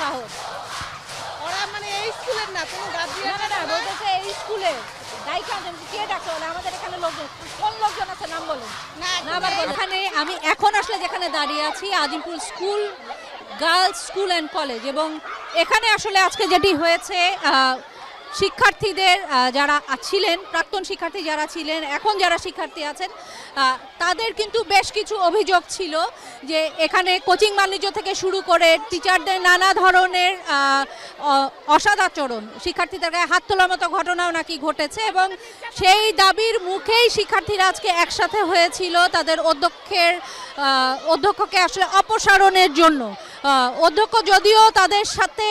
সাহস? ওরা মানে এই স্কুলের না, কোনো গার্জিয়ান না বলতেছে এই স্কুলে দায়িত্ব আছেন, কে ডাকছে বলে আমাদের এখানে লোকজন, কোন লোকজন আছে নাম বলুন না। না আবার বলুন। এখানে আমি এখন আসলে যেখানে দাঁড়িয়ে আছি Azimpur school girls school and college, এবং এখানে আসলে আজকে যেটি হয়েছে শিক্ষার্থীদের যারা ছিলেন, প্রাক্তন শিক্ষার্থী যারা ছিলেন, এখন যারা শিক্ষার্থী আছেন, তাদের কিন্তু বেশ কিছু অভিযোগ ছিল যে এখানে কোচিং বাণিজ্য থেকে শুরু করে টিচারদের নানা ধরনের অসদাচরণ, শিক্ষার্থীদের গায়ে হাত তোলার মতো ঘটনাও নাকি ঘটেছে, এবং সেই দাবির মুখেই শিক্ষার্থীরা আজকে একসাথে হয়েছিল তাদের অধ্যক্ষকে আসলে অপসারণের জন্য। অধ্যক্ষ যদিও তাদের সাথে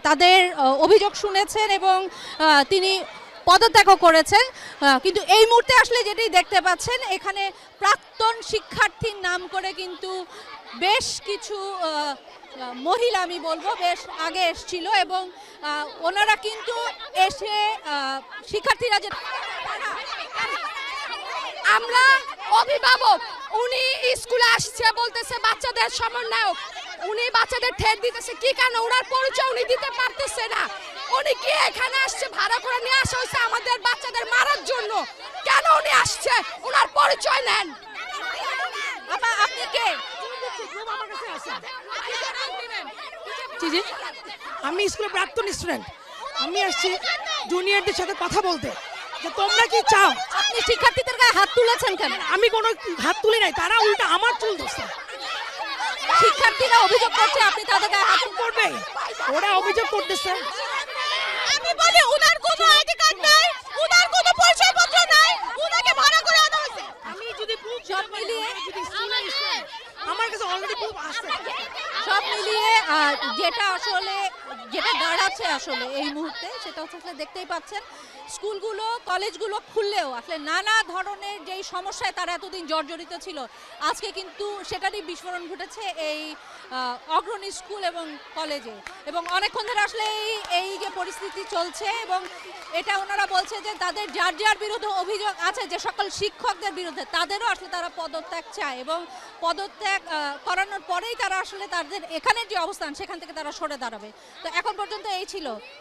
তাদের অভিযোগ শুনেছেন এবং তিনি পদত্যাগও করেছেন, কিন্তু এই মুহূর্তে আসলে যেটি দেখতে পাচ্ছেন এখানে প্রাক্তন শিক্ষার্থীর নাম করে কিন্তু বেশ কিছু মহিলা, আমি বলবো বেশ আগে এসছিল, এবং ওনারা কিন্তু এসে শিক্ষার্থীরা যে আমরা অভিভাবক, উনি স্কুলে আসছে বলতেছে বাচ্চাদের সমন্বয়ক, উনি বাচ্চাদের ঠেট দিতেছে কি কেন? ওনার পরিচয় উনি দিতে পারতেছে না। উনি কি এখানে আসছে ভাড়া করে নিয়ে আসা হয়েছে আমাদের বাচ্চাদের মারার জন্য? কেন উনি আসছে? ওনার পরিচয় নেন। আপনি কে? জি জি, আমি স্কুলের প্রাক্তন স্টুডেন্ট। আমি আসছি জুনিয়রদের সাথে কথা বলতে যে তোমরা কি চাও। আপনি শিক্ষার্থীদের গায়ে হাত তুলেছেন কেন? আমি কোনো হাত তুলি নাই, তারা উল্টা আমার চুল ধরছে। শিক্ষার্থীরা অভিযোগ করছে আপনি তাদের গায়ে হাত করবে, ওরা অভিযোগ করতেছে। আমি বলি উনার কোনো আইডি কার্ড নাই, উনার কোনো পরিচয়পত্র নাই, উনাকে ভাড়া করে আনা হয়েছে। আমি যদি প্রুফ সব মিলিয়ে আমার কাছে অলরেডি প্রুফ আছে। সব মিলিয়ে যেটা দাঁড়াচ্ছে আসলে এই মুহূর্তে সেটা হচ্ছে আসলে দেখতেই পাচ্ছেন স্কুলগুলো কলেজগুলো খুললেও আসলে নানা ধরনের যেই সমস্যায় তারা এতদিন জর্জরিত ছিল, আজকে কিন্তু সেটারই বিস্ফোরণ ঘটেছে এই অগ্রণী স্কুল এবং কলেজে। এবং অনেকক্ষণ ধরে আসলে এই যে পরিস্থিতি চলছে, এবং এটা ওনারা বলছে যে তাদের যার যার বিরুদ্ধে অভিযোগ আছে, যে সকল শিক্ষকদের বিরুদ্ধে, তাদেরও আসলে তারা পদত্যাগ চায়, এবং পদত্যাগ করানোর পরেই তারা আসলে তাদের এখানের যে অবস্থান সেখান থেকে তারা সরে দাঁড়াবে। তো এখন পর্যন্ত এই ছিল।